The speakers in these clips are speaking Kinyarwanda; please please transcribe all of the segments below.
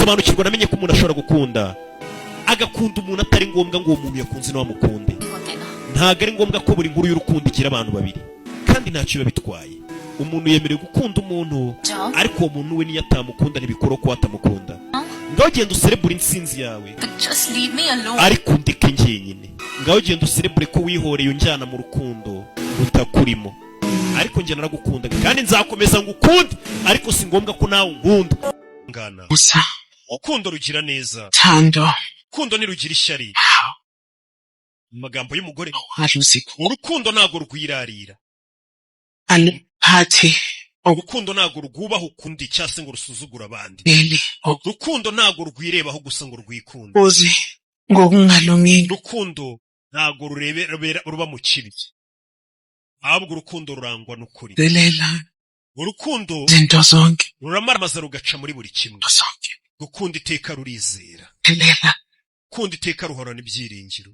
gusobanukirwa namenye ko umuntu ashobora gukunda agakunda umuntu atari ngombwa ngo uwo muntu yakunze nawe amukunde. Ntago ari ngombwa ko buri nkuru y'urukundo igira abantu babiri, kandi ntacyo biba bitwaye. Umuntu yemerewe gukunda umuntu, ariko uwo muntu we niyo atamukunda ntibikora ko atamukunda. Ngaho genda userebure intsinzi yawe, ariko ndeke njyenyine. Ngaho genda userebure ko wihoreye unjyana mu rukundo rutakurimo. Ariko njye naragukunda kandi nzakomeza ngukunde, ariko si ngombwa ko nawe unkunda. Ngana gusa urukundo rugira neza, Tando urukundo ntirugira ishyari. Magambo y'umugore, urukundo ntago rwirarira, alipati urukundo ntago rwubaho ukundi cyase ngo rusuzugura abandi. Urukundo ntago rwirebaho gusa ngo rwikunde. uzi ngokungalungile. Urukundo ntago rurebera ruba mu kibi, ahubwo urukundo rurangwa n'ukuri. Delela Urukundo zinto zonke, ruramaramaza rugaca muri buri kimwe. zonke. Gukunda iteka rurizera, Delela gukunda iteka ruhorana ibyiringiro.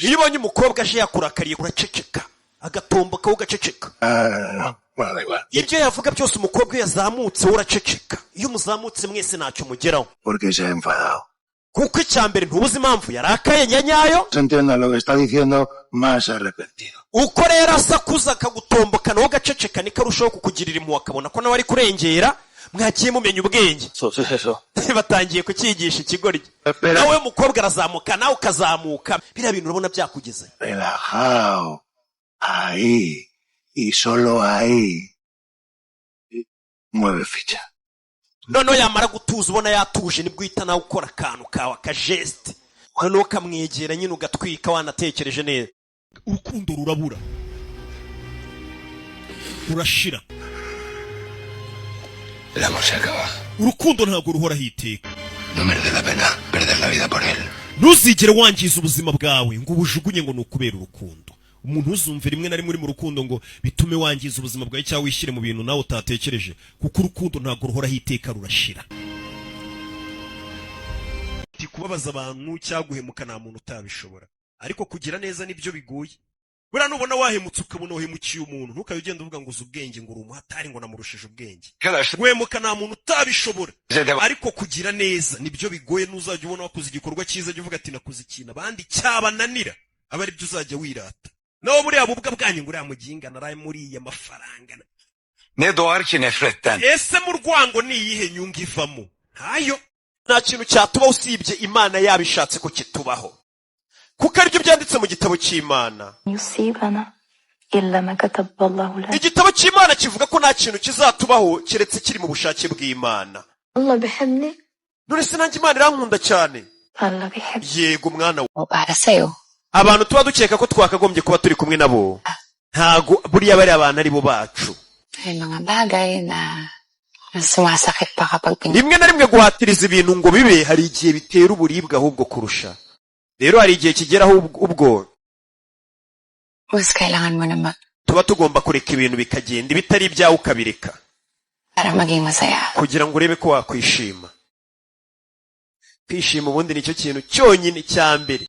Iyo ubonye umukobwa aje yakurakariye uraceceka, agatomboka ugaceceka. Ibyo yavuga byose umukobwa iyo yazamutse uraceceka. Iyo muzamutse mwese ntacyo mugeraho. Porque se ha enfadado. Kuko icyambere ntubuze impamvu yarakaye nyanyayo. No entiendo lo que está diciendo, más arrepentido. Uko rero asakuza akagutomboka nawe ugaceceka niko arushaho kukugirira impuhwe, akabona ko nawe ari kurengera. Mwagiye mumenya ubwenge. Eso. Batangiye kucyigisha ikigoryi. Nawe umukobwa arazamuka nawe ukazamuka. Biriya bintu urabona byakugeze. Relajado. Ahí. Y solo ahí. Mueve ficha. Noneho yamara gutuza ubona yatuje nibwo uhita nawe ukora akantu kawe akajeste. Noneho ukamwegera nyine ugatwika wanatekereje neza. Urukundo rurabura, rurashira. El amor se acaba. Urukundo ntago ruhoraho iteka. No merece la pena perder la vida por él. Ntuzigere wangiza ubuzima bwawe ngo ubujugunye ngo nukubera urukundo. Umuntu uzumve rimwe na rimwe uri mu rukundo ngo bitume wangiza ubuzima bwawe cyangwa wishyire mu bintu nawe utatekereje, kuko urukundo ntago ruhoraho iteka, rurashira. Kubabaza abantu cyangwa guhemuka nta muntu utabishobora, ariko kugira neza nibyo bigoye. Bura nubona wahemutse ukabona uhemukiye umuntu, ntukabe ugenda uvuga ngo uzi ubwenge ngo uri umuhatari ngo namurushije ubwenge. Guhemuka nta muntu utabishobora, ariko kugira neza nibyo bigoye. N'uzajya ubona wakoze igikorwa cyiza jya uvuga ati nakoze ikintu abandi cyabananira, aba ari byo uzajya wirata. Nawe buriya bubwa bwanyu ngo uriya muginga naraye muri amafaranga. Ne doğar ki nefretten. Ese mu rwango ni iyihe nyungu ivamo? Ntayo. Nta kintu cyatubaho usibye Imana yabishatse ko kitubaho, kuko aribyo byanditse mu gitabo cy'Imana. Igitabo cy'Imana kivuga ko nta kintu kizatubaho keretse kiri mu bushake bw'Imana. None se nanjye Imana irankunda cyane. Yego mwana we. Abantu tuba dukeka ko twakagombye kuba turi kumwe nabo, ntago buriya bari abantu ari bo bacu. Rimwe na rimwe guhatiriza ibintu ngo bibe hari igihe bitera uburibwe ahubwo kurusha. Rero hari igihe kigeraho ubwo tuba tugomba kureka ibintu bikagenda bitari ibyawe ukabireka, kugira ngo urebe ko wakwishima. Kwishima ubundi nicyo kintu cyonyine cya mbere